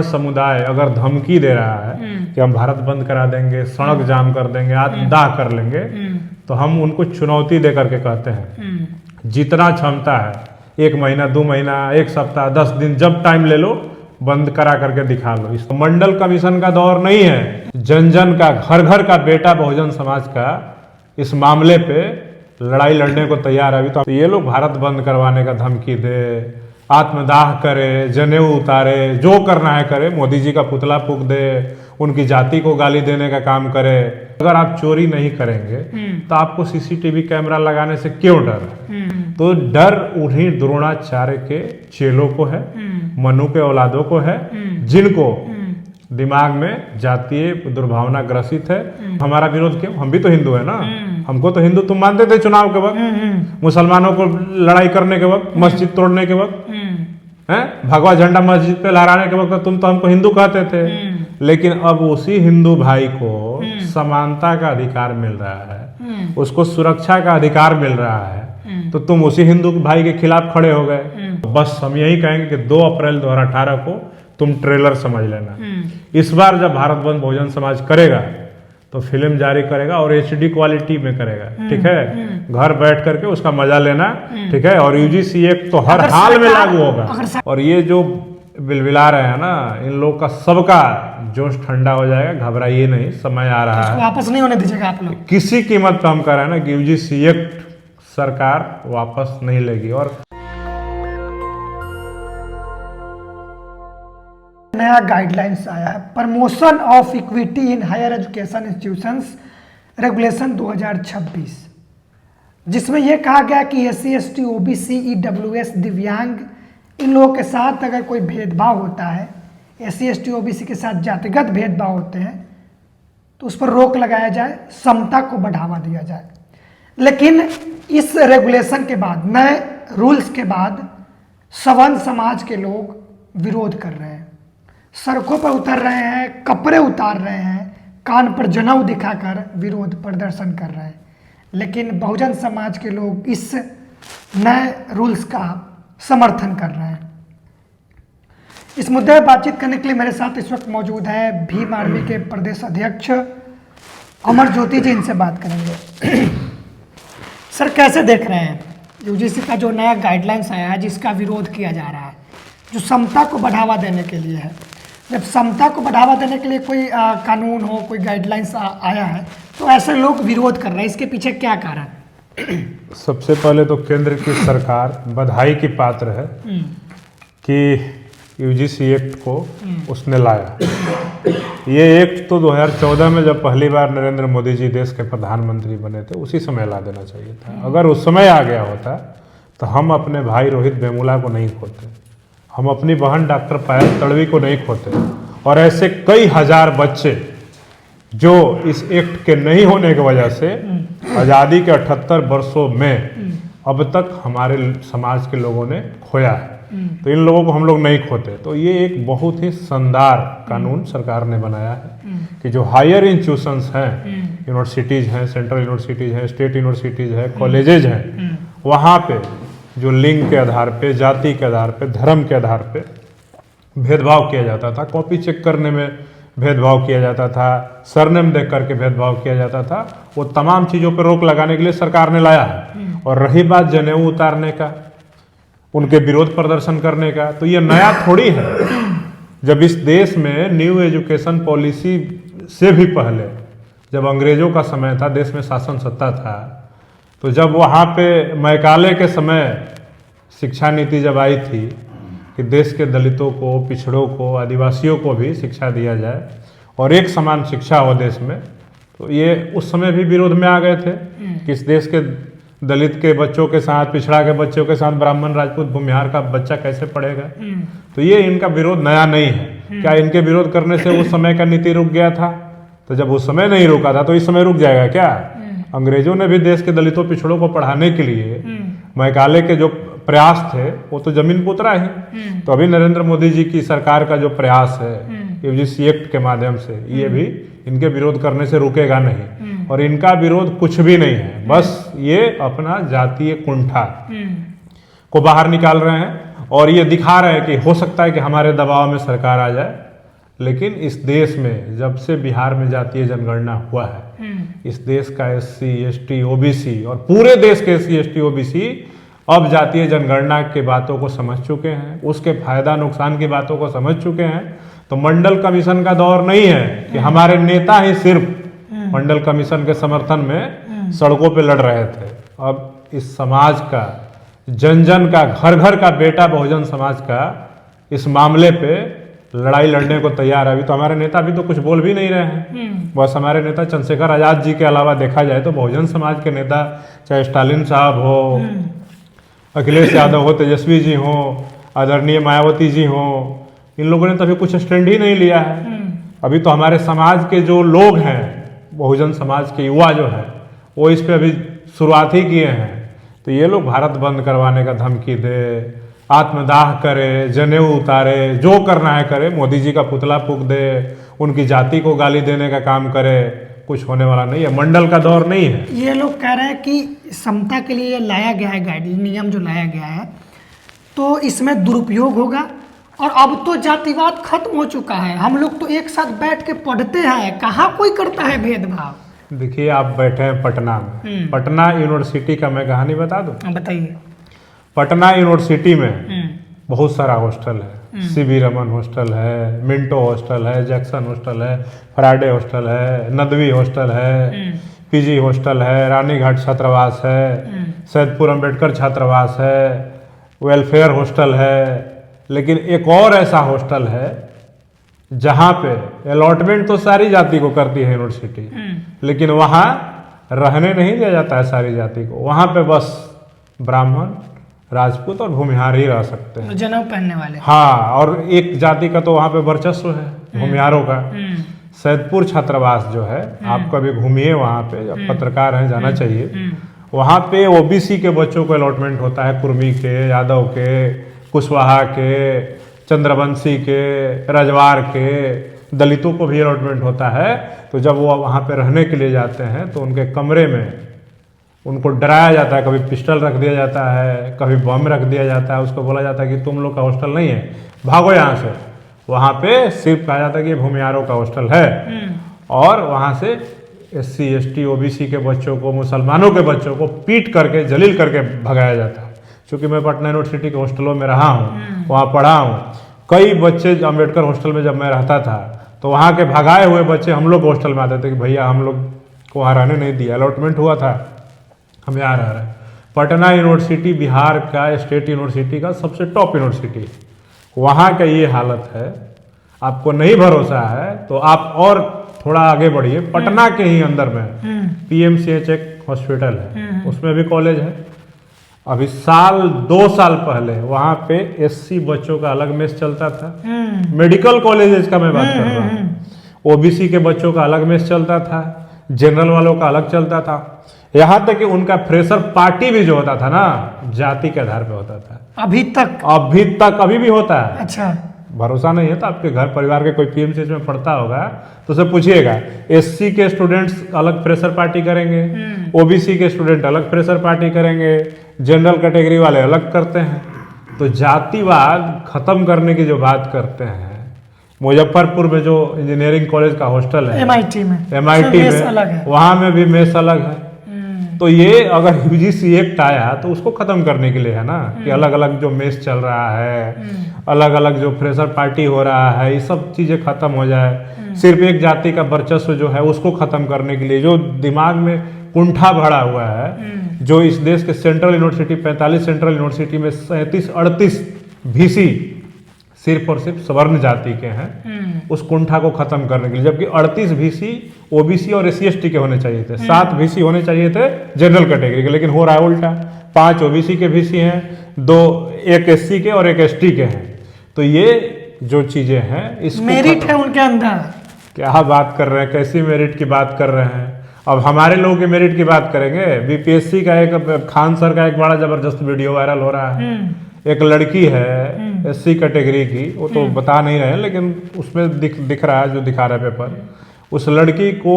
समुदाय अगर धमकी दे रहा है कि हम भारत बंद करा देंगे, सड़क जाम कर देंगे, आत्मदाह कर लेंगे, तो हम उनको चुनौती दे करके कहते हैं जितना क्षमता है 1 महीना 2 महीना 1 सप्ताह 10 दिन जब टाइम ले लो, बंद करा करके दिखा लो। इस मंडल कमीशन का दौर नहीं है, जन जन का घर घर का बेटा बहुजन समाज का इस मामले पे लड़ाई लड़ने को तैयार है। अभी तो ये लोग भारत बंद करवाने का धमकी दे, आत्मदाह करे, जनेऊ उतारे, जो करना है करे, मोदी जी का पुतला फूंक दे, उनकी जाति को गाली देने का काम करे। अगर आप चोरी नहीं करेंगे तो आपको सीसीटीवी कैमरा लगाने से क्यों डर है? तो डर उन्हीं द्रोणाचार्य के चेलों को है, मनु के औलादों को है, जिनको दिमाग में जातीय दुर्भावना ग्रसित है। हमारा विरोध क्यों? हम भी तो हिंदू है ना। हमको तो हिंदू तुम मानते थे चुनाव के वक्त, मुसलमानों को लड़ाई करने के वक्त, मस्जिद तोड़ने के वक्त, हैं भगवा झंडा मस्जिद पे लहराने के वक्त तुम तो हमको हिंदू कहते थे। लेकिन अब उसी हिंदू भाई को समानता का अधिकार मिल रहा है, उसको सुरक्षा का अधिकार मिल रहा है, तो तुम उसी हिंदू भाई के खिलाफ खड़े हो गए। बस हम यही कहेंगे कि 2 अप्रैल 2018 को तुम ट्रेलर समझ लेना। इस बार जब भारत बंद बहुजन समाज करेगा तो फिल्म जारी करेगा और HD क्वालिटी में करेगा, ठीक है? घर बैठ करके उसका मजा लेना, ठीक है? और UGC एक्ट तो हर हाल में लागू होगा। और ये जो बिलबिला रहे हैं ना, इन लोग का सबका जोश ठंडा हो जाएगा। घबराइए नहीं, समय आ रहा है, वापस नहीं होने दीजिएगा आप लोग। किसी कीमत पे हम कह रहे हैं ना कि UGC एक्ट सरकार वापस नहीं लेगी। और नया गाइडलाइंस आया है, promotion of equity in higher education institutions regulation 2026, जिसमें यह कहा गया कि SC ST OBC EWS दिव्यांग इन लोगों के साथ अगर कोई भेदभाव होता है, SC ST OBC के साथ जातिगत भेदभाव होते हैं, तो उस पर रोक लगाया जाए, समता को बढ़ावा दिया जाए। लेकिन इस रेगुलेशन के बाद, नए रूल्स के बाद सवर्ण समाज के लोग विरोध कर रहे हैं, सड़कों पर उतर रहे हैं, कपड़े उतार रहे हैं, कान पर जनेऊ दिखाकर विरोध प्रदर्शन कर रहे हैं। लेकिन बहुजन समाज के लोग इस नए रूल्स का समर्थन कर रहे हैं। इस मुद्दे पर बातचीत करने के लिए मेरे साथ इस वक्त मौजूद है भीम आर्मी के प्रदेश अध्यक्ष अमर ज्योति जी, इनसे बात करेंगे। सर, कैसे देख रहे हैं UGC का जो नया गाइडलाइंस आया है, जिसका विरोध किया जा रहा है, जो समता को बढ़ावा देने के लिए है? जब समता को बढ़ावा देने के लिए कोई कानून हो, कोई गाइडलाइंस आया है, तो ऐसे लोग विरोध कर रहे हैं, इसके पीछे क्या कारण? सबसे पहले तो केंद्र की सरकार बधाई की पात्र है कि UGC एक्ट को उसने लाया। ये एक्ट तो 2014 में जब पहली बार नरेंद्र मोदी जी देश के प्रधानमंत्री बने थे, उसी समय ला देना चाहिए था। अगर उस समय आ गया होता तो हम अपने भाई रोहित वेमुला को नहीं खोते, हम अपनी बहन डॉक्टर पायल तड़वी को नहीं खोते, और ऐसे कई हजार बच्चे जो इस एक्ट के नहीं होने की वजह से आज़ादी के 78 वर्षों में अब तक हमारे समाज के लोगों ने खोया है। तो इन लोगों को हम लोग नहीं खोते। तो ये एक बहुत ही शानदार कानून सरकार ने बनाया है कि जो हायर इंस्टीट्यूशंस हैं, यूनिवर्सिटीज़ हैं, सेंट्रल यूनिवर्सिटीज़ हैं, स्टेट यूनिवर्सिटीज़ हैं, कॉलेजेज हैं, वहाँ पे जो लिंग के आधार पे, जाति के आधार पे, धर्म के आधार पे भेदभाव किया जाता था, कॉपी चेक करने में भेदभाव किया जाता था, सरनेम देख करके भेदभाव किया जाता था, वो तमाम चीज़ों पर रोक लगाने के लिए सरकार ने लाया है। और रही बात जनेऊ उतारने का, उनके विरोध प्रदर्शन करने का, तो ये नया थोड़ी है। जब इस देश में न्यू एजुकेशन पॉलिसी से भी पहले, जब अंग्रेजों का समय था, देश में शासन सत्ता था, तो जब वहाँ पे मैकाले के समय शिक्षा नीति जब आई थी कि देश के दलितों को, पिछड़ों को, आदिवासियों को भी शिक्षा दिया जाए और एक समान शिक्षा हो देश में, तो ये उस समय भी विरोध में आ गए थे कि इस देश के दलित के बच्चों के साथ, पिछड़ा के बच्चों के साथ ब्राह्मण, राजपूत, भूमिहार का बच्चा कैसे पढ़ेगा? तो ये इनका विरोध नया नहीं है। क्या इनके विरोध करने से उस समय का नीति रुक गया था? तो जब उस समय नहीं रुका था तो इस समय रुक जाएगा क्या? अंग्रेजों ने भी देश के दलितों, पिछड़ों को पढ़ाने के लिए मैकाले के जो प्रयास थे वो तो जमीन पर उतरा ही। तो अभी नरेंद्र मोदी जी की सरकार का जो प्रयास है UGC एक्ट के माध्यम से, ये भी इनके विरोध करने से रुकेगा नहीं। और इनका विरोध कुछ भी नहीं है, बस ये अपना जातीय कुंठा को बाहर निकाल रहे हैं। और ये दिखा रहे हैं कि हो सकता है कि हमारे दबाव में सरकार आ जाए। लेकिन इस देश में जब से बिहार में जातीय जनगणना हुआ है, इस देश का SC ST OBC और पूरे देश के SC ST OBC अब जातीय जनगणना के बातों को समझ चुके हैं, उसके फायदा नुकसान की बातों को समझ चुके हैं। तो मंडल कमीशन का दौर नहीं है कि हमारे नेता ही सिर्फ मंडल कमीशन के समर्थन में सड़कों पे लड़ रहे थे। अब इस समाज का, जन जन का, घर घर का बेटा बहुजन समाज का इस मामले पे लड़ाई लड़ने को तैयार है। अभी तो हमारे नेता अभी तो कुछ बोल भी नहीं रहे हैं। बस हमारे नेता चंद्रशेखर आजाद जी के अलावा देखा जाए तो बहुजन समाज के नेता, चाहे स्टालिन साहब हो, अखिलेश यादव हो, तेजस्वी जी हो, आदरणीय मायावती जी हो, इन लोगों ने तो अभी कुछ स्टैंड ही नहीं लिया है। अभी तो हमारे समाज के जो लोग हैं, बहुजन समाज के युवा जो है, वो इस पे अभी शुरुआत ही किए हैं। तो ये लोग भारत बंद करवाने का धमकी दे, आत्मदाह करे, जनेऊ उतारे, जो करना है करे, मोदी जी का पुतला फूंक दे, उनकी जाति को गाली देने का काम करे, कुछ होने वाला नहीं है। मंडल का दौर नहीं है। ये लोग कह रहे हैं कि समता के लिए लाया गया है गाइडलाइन, नियम जो लाया गया है, तो इसमें दुरुपयोग होगा। और अब तो जातिवाद खत्म हो चुका है, हम लोग तो एक साथ बैठ के पढ़ते हैं, कहाँ कोई करता है भेदभाव। देखिए, आप बैठे हैं पटना में, पटना यूनिवर्सिटी का मैं कहानी बता दूं। बताइए। पटना यूनिवर्सिटी में बहुत सारा हॉस्टल है। CB रमन हॉस्टल है, मिंटो हॉस्टल है, जैक्सन हॉस्टल है, फ्राइडे हॉस्टल है, नदवी हॉस्टल है, PG हॉस्टल है, रानीघाट छात्रावास है, सैदपुर अंबेडकर छात्रावास है, वेलफेयर हॉस्टल है। लेकिन एक और ऐसा हॉस्टल है जहाँ पे अलॉटमेंट तो सारी जाति को करती है यूनिवर्सिटी, लेकिन वहाँ रहने नहीं दिया जाता है सारी जाति को। वहाँ पे बस ब्राह्मण, राजपूत और भूमिहार ही रह सकते हैं, जनेऊ पहनने वाले। हाँ, और एक जाति का तो वहाँ पे वर्चस्व है, भूमिहारों का। सैदपुर छात्रावास जो है, आप कभी घूमिए वहाँ पे, जब पत्रकार हैं जाना चाहिए। वहाँ पे OBC के बच्चों को अलॉटमेंट होता है, कुर्मी के, यादव के, कुशवाहा के, चंद्रवंशी के, रजवार के, दलितों को भी अलॉटमेंट होता है। तो जब वो वहाँ पे रहने के लिए जाते हैं तो उनके कमरे में उनको डराया जाता है, कभी पिस्टल रख दिया जाता है, कभी बम रख दिया जाता है। उसको बोला जाता है कि तुम लोग का हॉस्टल नहीं है, भागो यहाँ से। वहाँ पे सिर्फ कहा जाता है कि ये भूमिहारों का हॉस्टल है। और वहाँ से SC ST OBC के बच्चों को, मुसलमानों के बच्चों को पीट करके, जलील करके भगाया जाता है। क्योंकि मैं पटना यूनिवर्सिटी के हॉस्टलों में रहा हूँ, वहाँ पढ़ा हूँ। कई बच्चे अम्बेडकर हॉस्टल में जब मैं रहता था तो वहाँ के भगाए हुए बच्चे हम लोग हॉस्टल में आते थे कि भैया हम लोग को वहाँ रहने नहीं दिया, अलॉटमेंट हुआ था, हम यहाँ रह रहे हैं। पटना यूनिवर्सिटी बिहार का स्टेट यूनिवर्सिटी का सबसे टॉप यूनिवर्सिटी, वहाँ का ये हालत है। आपको नहीं भरोसा है तो आप और थोड़ा आगे बढ़िए, पटना के ही अंदर में PMCH एक हॉस्पिटल है, उसमें भी कॉलेज है। अभी 2 साल पहले वहाँ पे SC बच्चों का अलग मेस चलता था। मेडिकल कॉलेजेस का मैं बात कर रहा हूँ। OBC के बच्चों का अलग मेस चलता था, जनरल वालों का अलग चलता था। यहाँ तक कि उनका फ्रेशर पार्टी भी जो होता था ना, जाति के आधार पे होता था। अभी भी होता है। अच्छा, भरोसा नहीं है तो आपके घर परिवार के कोई PMCH में पढ़ता होगा तो उसे पूछिएगा। SC के स्टूडेंट्स अलग फ्रेशर पार्टी करेंगे, OBC के स्टूडेंट अलग फ्रेशर पार्टी करेंगे, जनरल कैटेगरी वाले अलग करते हैं। तो जातिवाद खत्म करने की जो बात करते हैं, मुजफ्फरपुर में जो इंजीनियरिंग कॉलेज का हॉस्टल है, MIT में, वहाँ में भी मेस अलग है। तो ये अगर UGC एक्ट आया तो उसको खत्म करने के लिए है ना, कि अलग अलग जो मेस चल रहा है, अलग अलग जो फ्रेशर पार्टी हो रहा है, ये सब चीजें खत्म हो जाए। सिर्फ एक जाति का वर्चस्व जो है उसको खत्म करने के लिए जो दिमाग में कुंठा भरा हुआ है, जो इस देश के सेंट्रल यूनिवर्सिटी 45 सेंट्रल यूनिवर्सिटी में 37-38 VC सिर्फ और सिर्फ सवर्ण जाति के हैं, उस कुंठा को खत्म करने के लिए। जबकि 38 VC OBC और SC ST के होने चाहिए थे, 7 VC होने चाहिए थे जनरल कैटेगरी के, लेकिन हो रहा है उल्टा। 5 OBC के VC हैं, 1 SC के और 1 ST के हैं। तो ये जो चीजें हैं, इसको मेरिट है उनके अंदर। क्या बात कर रहे हैं, कैसी मेरिट की बात कर रहे हैं? अब हमारे लोगों के मेरिट की बात करेंगे। BPSC का एक खान सर का एक बड़ा जबरदस्त वीडियो वायरल हो रहा है। एक लड़की है SC कैटेगरी की, वो तो बता नहीं रहे हैं, लेकिन उसमें दिख रहा है, जो दिखा रहा है पेपर। उस लड़की को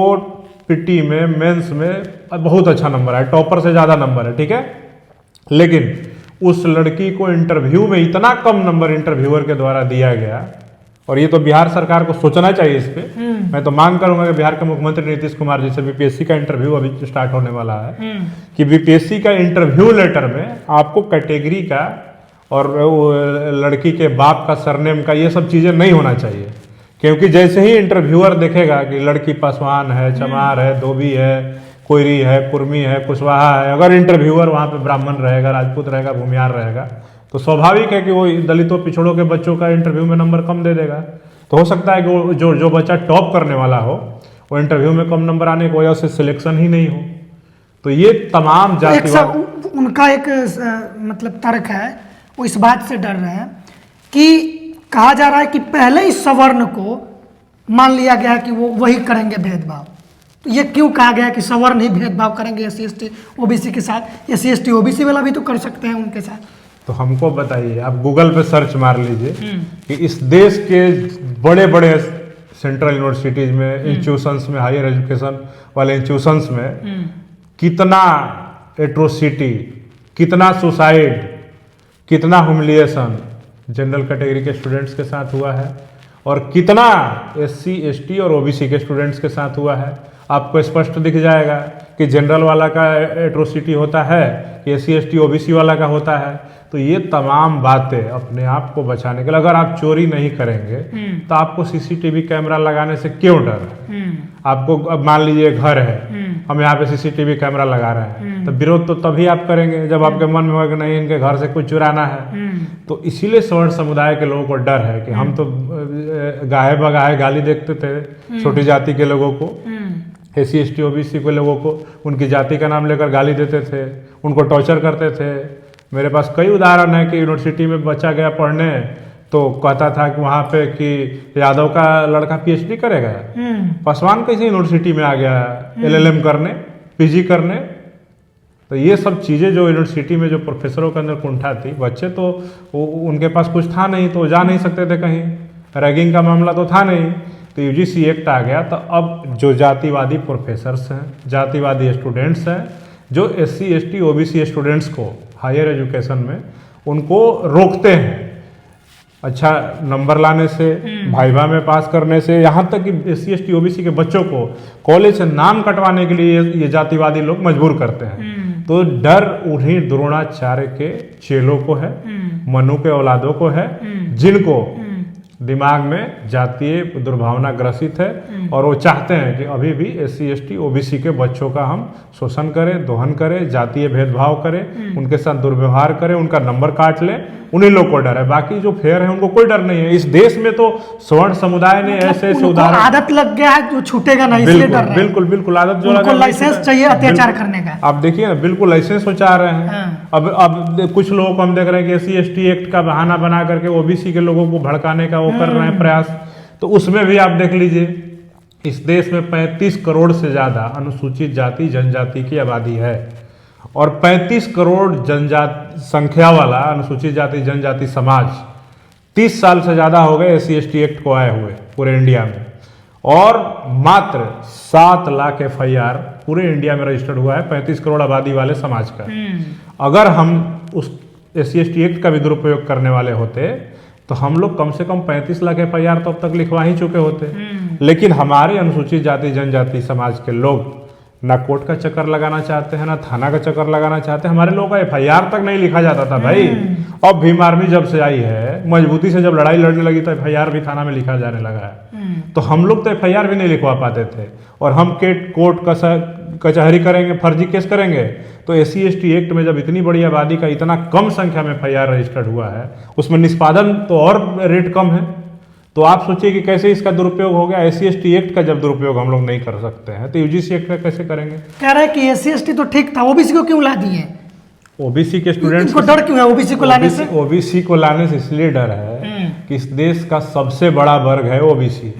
PT में, मेंस में बहुत अच्छा नंबर है, टॉपर से ज़्यादा नंबर है, ठीक है। लेकिन उस लड़की को इंटरव्यू में इतना कम नंबर इंटरव्यूअर के द्वारा दिया गया, और ये तो बिहार सरकार को सोचना चाहिए इस पे। मैं तो मांग करूंगा कि बिहार के मुख्यमंत्री नीतीश कुमार जी से बीपीएससी का इंटरव्यू अभी स्टार्ट होने वाला है कि बीपीएससी का इंटरव्यू लेटर में आपको कैटेगरी का और वो लड़की के बाप का सरनेम का ये सब चीजें नहीं होना चाहिए, क्योंकि जैसे ही इंटरव्यूअर देखेगा कि लड़की पासवान है, चमार है, धोबी है, कोयरी है, कुर्मी है, कुशवाहा है, अगर इंटरव्यूअर वहाँ पे ब्राह्मण रहेगा, राजपूत रहेगा, भूमियार रहेगा, तो स्वाभाविक है कि वो दलितों पिछड़ों के बच्चों का इंटरव्यू में नंबर कम दे देगा। तो हो सकता है कि वो जो बच्चा टॉप करने वाला हो वो इंटरव्यू में कम नंबर आने की वजह से सिलेक्शन ही नहीं हो। तो ये तमाम जातिवाद उनका एक मतलब तर्क है, वो इस बात से डर रहे हैं कि कहा जा रहा है कि पहले ही सवर्ण को मान लिया गया कि वो वही करेंगे भेदभाव। तो ये क्यों कहा गया कि सवर्ण ही भेदभाव करेंगे SC ST OBC के साथ? SC ST OBC वाला भी तो कर सकते हैं उनके साथ। तो हमको बताइए, आप गूगल पे सर्च मार लीजिए कि इस देश के बड़े बड़े सेंट्रल यूनिवर्सिटीज में, इंस्टीट्यूशंस में, हायर एजुकेशन वाले इंस्टीट्यूशंस में कितना एट्रोसिटी, कितना सुसाइड, कितना ह्यूमिलिएशन जनरल कैटेगरी के स्टूडेंट्स के साथ हुआ है और कितना SC ST और OBC के स्टूडेंट्स के साथ हुआ है। आपको स्पष्ट दिख जाएगा कि जनरल वाला का एट्रोसिटी होता है कि SC ST OBC वाला का होता है। तो ये तमाम बातें अपने आप को बचाने के लिए, अगर आप चोरी नहीं करेंगे तो आपको CCTV कैमरा लगाने से क्यों डर है? आपको अब मान लीजिए घर है, हम यहाँ पे CCTV कैमरा लगा रहे हैं, तो विरोध तो तभी आप करेंगे जब आपके मन में होगा नहीं इनके घर से कुछ चुराना है। तो इसीलिए स्वर्ण समुदाय के लोगों को डर है कि हम तो गाहे बगाहे गाली देखते थे छोटी जाति के लोगों को, SC ST OBC के लोगों को उनकी जाति का नाम लेकर गाली देते थे, उनको टॉर्चर करते थे। मेरे पास कई उदाहरण है कि यूनिवर्सिटी में बच्चा गया पढ़ने तो कहता था कि वहाँ पे कि यादव का लड़का PhD करेगा, पासवान कैसे यूनिवर्सिटी में आ गया LLM करने, PG करने। तो ये सब चीज़ें जो यूनिवर्सिटी में जो प्रोफेसरों के अंदर कुंठा थी, बच्चे तो उनके पास कुछ था नहीं तो जा नहीं सकते थे कहीं, रैगिंग का मामला तो था नहीं। तो UGC एक्ट आ गया, तो अब जो जातिवादी प्रोफेसर्स हैं, जातिवादी स्टूडेंट्स हैं, जो SC ST OBC स्टूडेंट्स को हायर एजुकेशन में उनको रोकते हैं अच्छा नंबर लाने से, वाइवा में पास करने से, यहाँ तक कि SC ST OBC के बच्चों को कॉलेज से नाम कटवाने के लिए ये जातिवादी लोग मजबूर करते हैं। तो डर उन्हीं द्रोणाचार्य के चेलों को है, मनु के औलादों को है, जिनको दिमाग में जातीय दुर्भावना ग्रसित है और वो चाहते हैं कि अभी भी SC ST OBC के बच्चों का हम शोषण करें, दोहन करें, जातीय भेदभाव करें, उनके साथ दुर्व्यवहार करें, उनका नंबर काट लें। उन्हीं लोग को डर है, बाकी जो फेयर है उनको कोई डर नहीं है। इस देश में तो स्वर्ण समुदाय ने ऐसे ऐसे उदाहरण, आदत लग गया है जो छूटेगा नहीं, इसलिए डर रहे हैं। बिल्कुल बिल्कुल आदत जो लगा, लाइसेंस चाहिए अत्याचार करने का। आप देखिए ना, बिल्कुल लाइसेंस वो चाह रहे हैं। अब कुछ लोगों को हम देख रहे हैं कि SC ST एक्ट का बहाना बना करके OBC के लोगों को भड़काने का वो कर रहे हैं प्रयास। तो उसमें भी आप देख लीजिए, इस देश में 35 करोड़ से ज्यादा अनुसूचित जाति जनजाति की आबादी है और 35 करोड़ जनजाति संख्या वाला अनुसूचित जाति जनजाति समाज 30 साल से ज्यादा हो गए SC ST एक्ट को आए हुए पूरे इंडिया में, और मात्र 7 लाख FIR पूरे इंडिया में रजिस्टर्ड हुआ है 35 करोड़ आबादी वाले समाज का। अगर हम उस SC ST एक्ट का भी दुरुपयोग करने वाले होते तो हम लोग कम से कम 35 लाख FIR तो अब तक लिखवा ही चुके होते। लेकिन हमारे अनुसूचित जाति जनजाति समाज के लोग ना कोर्ट का चक्कर लगाना चाहते हैं, ना थाना का चक्कर लगाना चाहते हैं। हमारे लोगों का FIR तक नहीं लिखा जाता था भाई। अब भीम आर्मी जब से आई है, मजबूती से जब लड़ाई लड़ने लगी तो FIR भी थाना में लिखा जाने लगा है। तो हम लोग तो FIR भी नहीं लिखवा पाते थे, और हम कोर्ट कचहरी करेंगे, फर्जी केस करेंगे। तो SC ST एक्ट में जब इतनी बड़ी आबादी का इतना कम संख्या में FIR रजिस्टर्ड हुआ है, उसमें निष्पादन तो और रेट कम है। तो आप सोचिए कि कैसे इसका दुरुपयोग हो गया। SC ST एक्ट का जब दुरुपयोग हम लोग नहीं कर सकते हैं तो UGC एक्ट का कैसे करेंगे? कह रहे हैं कि SC ST तो ठीक था, OBC को क्यों ला दिए? OBC के स्टूडेंट्स को डर क्यों है OBC को लाने से? OBC को लाने से इसलिए डर है कि इस देश का सबसे बड़ा वर्ग है OBC,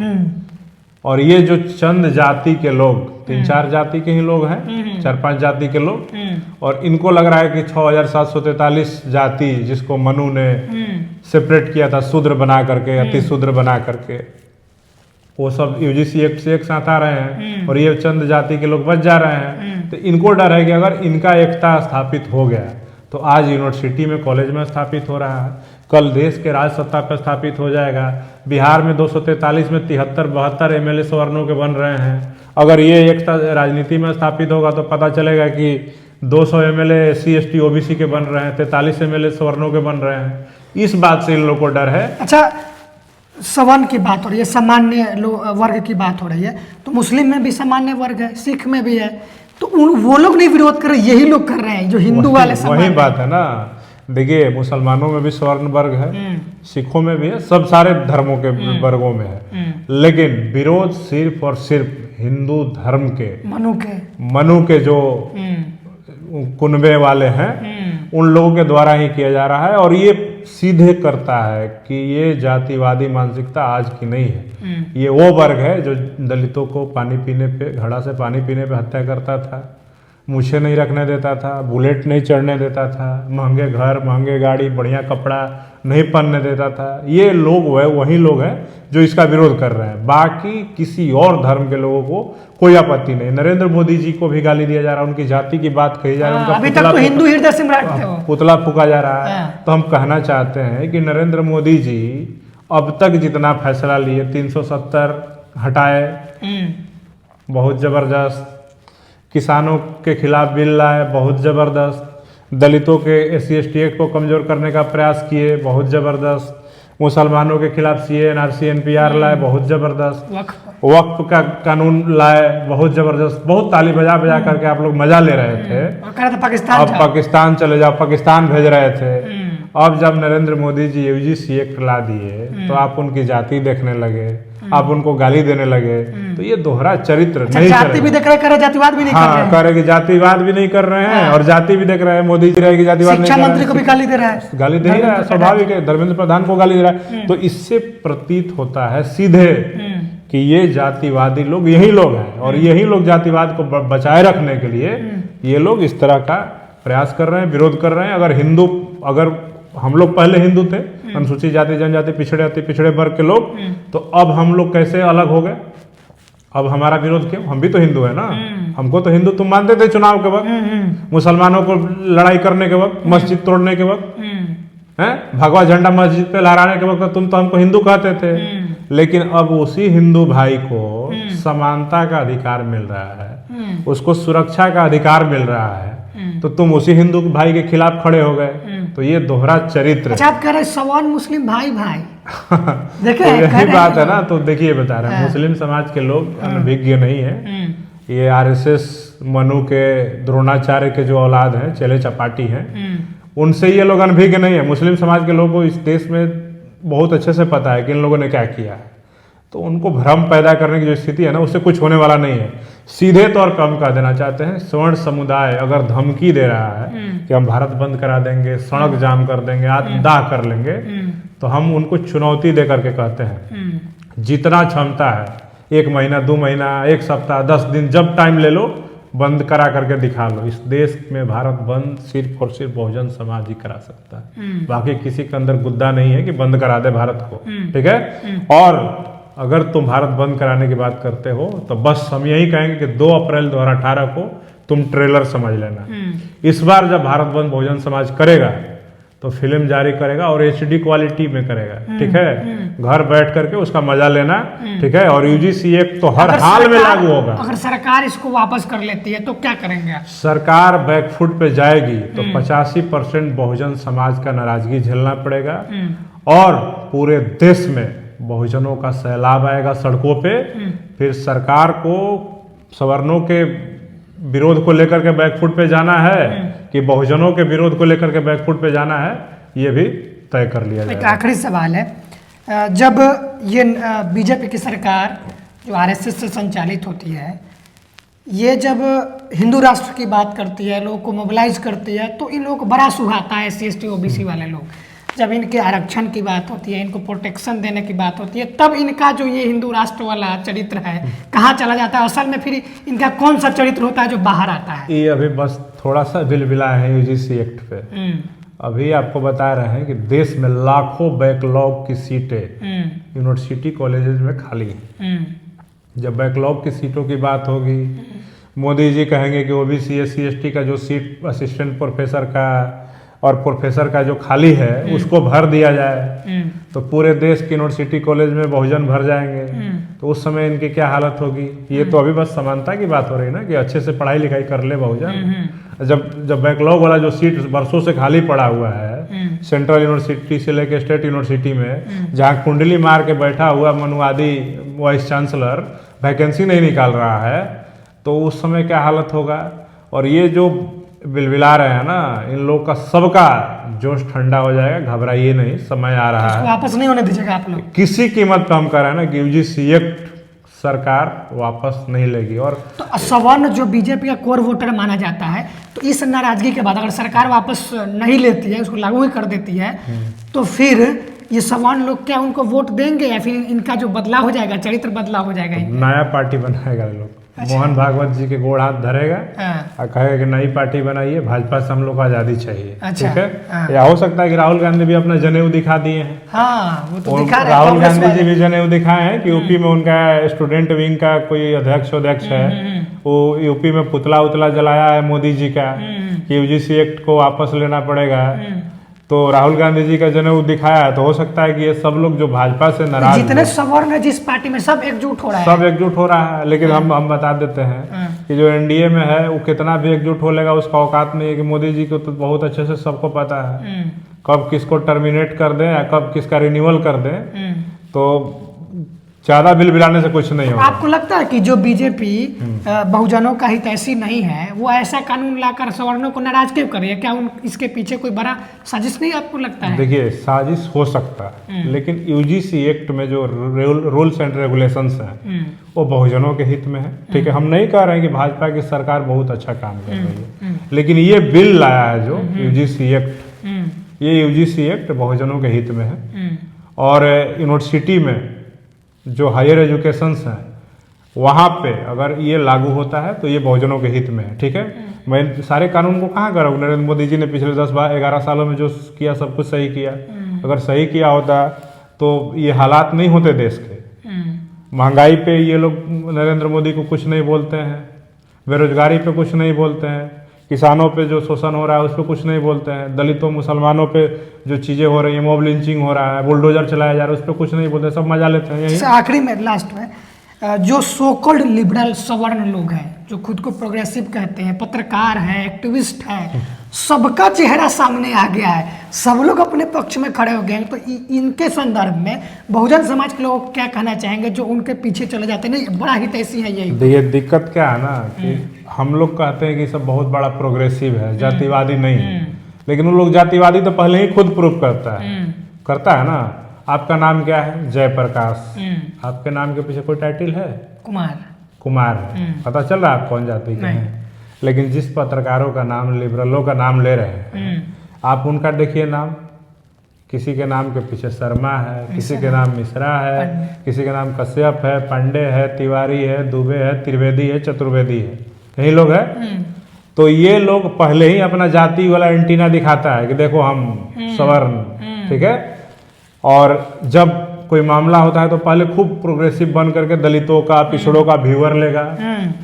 और ये जो चंद जाति के लोग, 3-4 जाति के ही लोग हैं, 4-5 जाति के लोग, और इनको लग रहा है कि 6743 जाति जिसको मनु ने सेपरेट किया था शूद्र बना करके, अति शूद्र बना करके, वो सब UGC एक्ट से एक साथ आ रहे हैं और ये चंद जाति के लोग बच जा रहे हैं। तो इनको डर है कि अगर इनका एकता स्थापित हो गया तो आज यूनिवर्सिटी में कॉलेज में स्थापित हो रहा है, कल देश के राज सत्ता पर स्थापित हो जाएगा। बिहार में 243 में 73-72 एमएलए सवर्णों के बन रहे हैं। अगर ये एक राजनीति में स्थापित होगा तो पता चलेगा कि 200 एमएलए SC ST OBC के बन रहे हैं, 43 एमएलए सवर्णों के बन रहे हैं। इस बात से इन लोगों को डर है। अच्छा, सवर्ण की बात हो रही है, सामान्य वर्ग की बात हो रही है, तो मुस्लिम में भी सामान्य वर्ग है, सिख में भी है, तो वो लोग नहीं विरोध कर रहे, यही लोग कर रहे हैं जो हिंदू वाले वही बात है ना। देखिए, मुसलमानों में भी स्वर्ण वर्ग है, सिखों में भी है, सब सारे धर्मों के वर्गों में है, लेकिन विरोध सिर्फ और सिर्फ हिंदू धर्म के मनु के जो कुनबे वाले हैं उन लोगों के द्वारा ही किया जा रहा है। और ये सीधे करता है कि ये जातिवादी मानसिकता आज की नहीं है। ये वो वर्ग है जो दलितों को पानी पीने पे, घड़ा से पानी पीने पे हत्या करता था, मूछें नहीं रखने देता था, बुलेट नहीं चढ़ने देता था, महंगे घर, महंगे गाड़ी, बढ़िया कपड़ा नहीं पहनने देता था। ये लोग वही लोग हैं जो इसका विरोध कर रहे हैं। बाकी किसी और धर्म के लोगों को कोई आपत्ति नहीं। नरेंद्र मोदी जी को भी गाली दिया जा रहा है, उनकी जाति की बात कही जा रही है, अभी तक तो हिंदू हृदय सम्राट थे वो, पुतला फूका जा रहा है। तो हम कहना चाहते हैं कि नरेंद्र मोदी जी अब तक जितना फैसला लिए, 370 हटाए, बहुत जबरदस्त, किसानों के खिलाफ बिल लाए, बहुत जबरदस्त, दलितों के SC ST एक्ट को कमजोर करने का प्रयास किए, बहुत जबरदस्त, मुसलमानों के खिलाफ CA NRC NPR लाए, बहुत जबरदस्त, वक्फ का कानून लाए, बहुत जबरदस्त। बहुत ताली बजा बजा करके आप लोग मजा ले रहे थे। अब पाकिस्तान चले जाओ, पाकिस्तान भेज रहे थे। अब जब नरेंद्र मोदी जी UGC एक्ट ला दिए तो आप उनकी जाति देखने लगे, आप उनको गाली देने लगे। तो ये दोहरा चरित्र नहीं जाति भी देख रहे, जातिवाद भी नहीं कर रहे हैं। करेगी, जातिवाद भी नहीं कर रहे हैं और जाति भी देख रहे हैं। मोदी जी रहेगी, जातिवाद नहीं कर रहे हैं। शिक्षा मंत्री को भी गाली दे रहा है, गाली दे रहा है, स्वाभाविक है, धर्मेंद्र प्रधान को गाली दे रहा है। तो इससे प्रतीत होता है सीधे कि ये जातिवादी लोग यही लोग हैं और यही लोग जातिवाद को बचाए रखने के लिए ये लोग इस तरह का प्रयास कर रहे हैं, विरोध कर रहे हैं। अगर हम लोग पहले हिंदू थे, अनुसूचित जाति जनजाति पिछड़े वर्ग के लोग, तो अब हम लोग कैसे अलग हो गए? अब हमारा विरोध क्यों? हम भी तो हिंदू है ना। हमको तो हिंदू तुम मानते थे चुनाव के वक्त, मुसलमानों को लड़ाई करने के वक्त, मस्जिद तोड़ने के वक्त, हैं भगवा झंडा मस्जिद पे लहराने के वक्त तुम तो हमको हिंदू कहते थे। लेकिन अब उसी हिंदू भाई को समानता का अधिकार मिल रहा है, उसको सुरक्षा का अधिकार मिल रहा है, तो तुम उसी हिंदू भाई के खिलाफ खड़े हो गए। तो ये दोहरा चरित्र। अच्छा, आप कह रहे सवाल मुस्लिम भाई देखिए यही बात है ना। तो देखिए, बता रहे हैं मुस्लिम समाज के लोग अनभिज्ञ नहीं है। ये RSS मनु के, द्रोणाचार्य के जो औलाद हैं, चेले चपाटी हैं, उनसे ये लोग अनभिज्ञ नहीं है। मुस्लिम समाज के लोगों को इस देश में बहुत अच्छे से पता है कि इन लोगों ने क्या किया है। तो उनको भ्रम पैदा करने की जो स्थिति है ना, उससे कुछ होने वाला नहीं है। सीधे तौर पर हम कह देना चाहते हैं, स्वर्ण समुदाय अगर धमकी दे रहा है कि हम भारत बंद करा देंगे, सड़क जाम कर देंगे, आत्मदाह कर लेंगे, तो हम उनको चुनौती दे करके कहते हैं, जितना क्षमता है, 1 महीना, 2 महीना, 1 सप्ताह, 10 दिन, जब टाइम ले लो, बंद करा करके दिखा लो। इस देश में भारत बंद सिर्फ और सिर्फ बहुजन समाज ही करा सकता है। बाकी किसी के अंदर गुद्दा नहीं है कि बंद करा दे भारत को, ठीक है। और अगर तुम भारत बंद कराने की बात करते हो तो बस हम यही कहेंगे कि 2 अप्रैल 2018 को तुम ट्रेलर समझ लेना। इस बार जब भारत बंद बहुजन समाज करेगा तो फिल्म जारी करेगा और HD क्वालिटी में करेगा, ठीक है। घर बैठ करके उसका मजा लेना, ठीक है। और UGC एक्ट तो हर हाल में लागू होगा। अगर सरकार इसको वापस कर लेती है तो क्या करेंगे? सरकार बैकफुट पे जाएगी तो 85% बहुजन समाज का नाराजगी झेलना पड़ेगा और पूरे देश में बहुजनों का सैलाब आएगा सड़कों पे। फिर सरकार को सवर्णों के विरोध को लेकर के बैकफुट पे जाना है कि बहुजनों के विरोध को लेकर के बैकफुट पे जाना है, ये भी तय कर लिया जाएगा। एक आखिरी सवाल है, जब ये बीजेपी की सरकार जो RSS से संचालित होती है, ये जब हिंदू राष्ट्र की बात करती है, लोगों को मोबिलाइज करती है, तो इन लोगों को बड़ा सुहाता है, SC ST OBC वाले लोग। जब इनके आरक्षण की बात होती है, इनको प्रोटेक्शन देने की बात होती है, तब इनका जो ये हिंदू राष्ट्र वाला चरित्र है कहाँ चला जाता है? असल में फिर इनका कौन सा चरित्र होता है जो बाहर आता है? ये अभी बस थोड़ा सा बिलबिला है UGC एक्ट पे। अभी आपको बता रहे हैं कि देश में लाखों बैकलॉग की सीटें यूनिवर्सिटी कॉलेजेस में खाली हैं। जब बैकलॉग की सीटों की बात होगी, मोदी जी कहेंगे कि OBC SC ST का जो सीट असिस्टेंट प्रोफेसर का, और प्रोफेसर का जो खाली है उसको भर दिया जाए तो पूरे देश की यूनिवर्सिटी कॉलेज में बहुजन भर जाएंगे, तो उस समय इनकी क्या हालत होगी। ये तो अभी बस समानता की बात हो रही है ना कि अच्छे से पढ़ाई लिखाई कर ले बहुजन। जब बैकलॉग वाला जो सीट वर्षों से खाली पड़ा हुआ है सेंट्रल यूनिवर्सिटी से लेकर स्टेट यूनिवर्सिटी में, जहाँ कुंडली मार के बैठा हुआ मनुवादी वाइस चांसलर वैकेंसी नहीं निकाल रहा है, तो उस समय क्या हालत होगा। और ये जो बिलबिला रहे हैं ना, इन लोग का सबका जोश ठंडा हो जाएगा, घबराइए नहीं, समय आ रहा है। वापस नहीं होने दीजिएगा आप लोग किसी कीमत पे हम कह रहे हैं ना कि यूजीसी एक्ट सरकार वापस नहीं लेगी। और तो सवर्ण जो बीजेपी का कोर वोटर माना जाता है, तो इस नाराजगी के बाद अगर सरकार वापस नहीं लेती है, उसको लागू ही कर देती है, तो फिर ये सवर्ण लोग क्या उनको वोट देंगे या फिर इनका जो बदलाव हो जाएगा, चरित्र बदलाव हो जाएगा? नया पार्टी बनाएगा लोग। मोहन भागवत जी के गोड़ हाथ धरेगा और कहेगा कि नई पार्टी बनाइए, भाजपा से हम लोग को आजादी चाहिए। ठीक है। या हो सकता है कि राहुल गांधी भी अपना जनेऊ दिखा दिए हैं। वो तो दिखा रहे हैं, राहुल गांधी जी भी जनेऊ दिखाए हैं कि यूपी में उनका स्टूडेंट विंग का कोई अध्यक्ष है, वो यूपी में पुतला उतला जलाया है मोदी जी का कि यूजीसी एक्ट को वापस लेना पड़ेगा। तो राहुल गांधी जी का जनेऊ दिखाया है, तो हो सकता है कि ये सब लोग जो भाजपा से नाराज, जितने सवर्ण है जिस पार्टी में, सब एकजुट हो रहा है, सब एकजुट हो रहा है। लेकिन हम बता देते हैं कि जो एनडीए में है वो कितना भी एकजुट हो लेगा, उसका औकात नहीं है कि मोदी जी को तो बहुत अच्छे से सबको पता है कब किसको टर्मिनेट कर दें या कब किसका रिन्यूअल कर दें। तो ज्यादा बिल बिलाने से कुछ नहीं होगा। आपको लगता है कि जो बीजेपी बहुजनों का हितैषी नहीं है, वो ऐसा कानून लाकर सवर्णों को नाराज क्यों करे? क्या इसके पीछे कोई बड़ा साजिश नहीं आपको लगता है? देखिए, साजिश हो सकता है, लेकिन यूजीसी एक्ट में जो रूल्स एंड रेगुलेशंस हैं वो बहुजनों के हित में है। ठीक है, हम नहीं कह रहे हैं कि भाजपा की सरकार बहुत अच्छा काम कर रही है, लेकिन ये बिल लाया है जो यूजीसी एक्ट, ये यूजीसी एक्ट बहुजनों के हित में है। और यूनिवर्सिटी में जो हायर एजुकेशंस हैं वहाँ पे अगर ये लागू होता है तो ये बहुजनों के हित में है। ठीक है, मैं सारे कानून को कहाँ करूँ, नरेंद्र मोदी जी ने पिछले 10-11 सालों में जो किया सब कुछ सही किया। अगर सही किया होता तो ये हालात नहीं होते देश के। महंगाई पे ये लोग नरेंद्र मोदी को कुछ नहीं बोलते हैं, बेरोजगारी पे कुछ नहीं बोलते हैं, किसानों पे जो शोषण हो रहा है उस पर कुछ नहीं बोलते हैं, दलितों मुसलमानों पे जो चीज़ें हो रही हैं, मॉब लिंचिंग हो रहा है, बुलडोजर चलाया जा रहा है, उस पर कुछ नहीं बोलते, सब मजा लेते हैं। यही आखिरी में लास्ट में जो सो कॉल्ड लिबरल सवर्ण लोग हैं, जो खुद को प्रोग्रेसिव कहते हैं, पत्रकार हैं, एक्टिविस्ट हैं, सबका चेहरा सामने आ गया है, सब लोग अपने पक्ष में खड़े हो गए हैं, तो इनके संदर्भ में बहुजन समाज के लोग क्या कहना चाहेंगे जो उनके पीछे चले जाते हैं? नहीं, बड़ा हितैषी है यही। देखिए, दिक्कत क्या है ना कि हम लोग कहते हैं कि सब बहुत बड़ा प्रोग्रेसिव है, जातिवादी नहीं, लेकिन उन लोग जातिवादी तो पहले ही खुद प्रूव करता है ना। आपका नाम क्या है? जयप्रकाश। आपके नाम के पीछे कोई टाइटल है? कुमार है। पता चल रहा है आप कौन जाति के हैं। लेकिन जिस पत्रकारों का नाम, लिबरलों का नाम ले रहे हैं, आप उनका देखिए नाम, किसी के नाम के पीछे शर्मा है, किसी के नाम मिश्रा है, किसी के नाम कश्यप है, पांडे है, तिवारी है, दुबे है, त्रिवेदी है, चतुर्वेदी है, यही लोग हैं। तो ये लोग पहले ही अपना जाति वाला एंटीना दिखाता है कि देखो हम सवर्ण, ठीक है। और जब कोई मामला होता है तो पहले खूब प्रोग्रेसिव बन करके दलितों का, पिछड़ों का व्यूअर लेगा,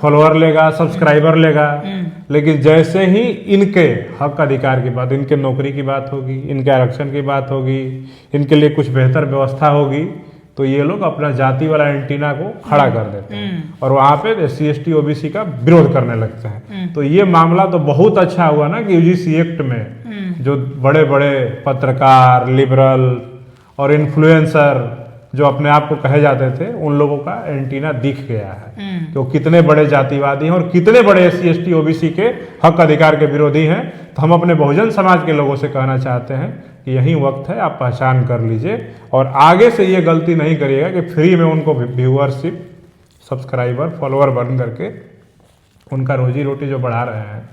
फॉलोअर लेगा, सब्सक्राइबर लेगा। लेकिन जैसे ही इनके हक अधिकार की बात, इनके नौकरी की बात होगी, इनके आरक्षण की बात होगी, इनके लिए कुछ बेहतर व्यवस्था होगी, तो ये लोग अपना जाति वाला एंटीना को खड़ा कर देते हैं और वहाँ पे SC ST OBC का विरोध करने लगते हैं। तो ये मामला तो बहुत अच्छा हुआ ना कि यूजीसी एक्ट में जो बड़े बड़े पत्रकार, लिबरल और इन्फ्लुएंसर जो अपने आप को कहे जाते थे, उन लोगों का एंटीना दिख गया है कि वो कितने बड़े जातिवादी हैं और कितने बड़े SC ST OBC के हक अधिकार के विरोधी हैं। तो हम अपने बहुजन समाज के लोगों से कहना चाहते हैं कि यही वक्त है, आप पहचान कर लीजिए और आगे से ये गलती नहीं करिएगा कि फ्री में उनको व्यूअरशिप, सब्सक्राइबर, फॉलोअर बन करके उनका रोजी रोटी जो बढ़ा रहे हैं,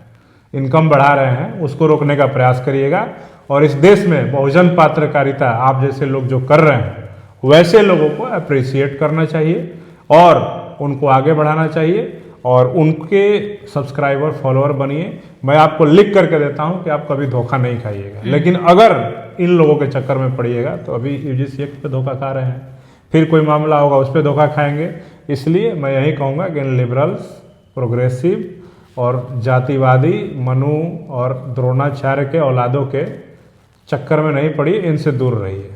इनकम बढ़ा रहे हैं, उसको रोकने का प्रयास करिएगा। और इस देश में बहुजन पत्रकारिता आप जैसे लोग जो कर रहे हैं, वैसे लोगों को अप्रिशिएट करना चाहिए और उनको आगे बढ़ाना चाहिए और उनके सब्सक्राइबर, फॉलोअर बनिए। मैं आपको लिख करके देता हूं कि आप कभी धोखा नहीं खाइएगा। लेकिन अगर इन लोगों के चक्कर में पड़िएगा तो अभी यूजीसी एक्ट पे धोखा खा रहे हैं, फिर कोई मामला होगा उस पर धोखा खाएंगे। इसलिए मैं यही कहूँगा कि इन लिबरल्स, प्रोग्रेसिव और जातिवादी मनु और द्रोणाचार्य के औलादों के चक्कर में नहीं पड़ी, इनसे दूर रहिए।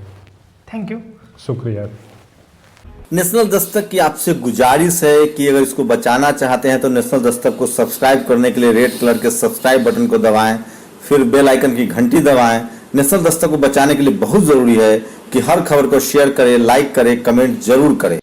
Thank you. शुक्रिया। नेशनल दस्तक की आपसे गुजारिश है कि अगर इसको बचाना चाहते हैं तो नेशनल दस्तक को सब्सक्राइब करने के लिए रेड कलर के सब्सक्राइब बटन को दबाएं, फिर बेल आइकन की घंटी दबाएं। नेशनल दस्तक को बचाने के लिए बहुत जरूरी है कि हर खबर को शेयर करें, लाइक करें, कमेंट जरूर करें।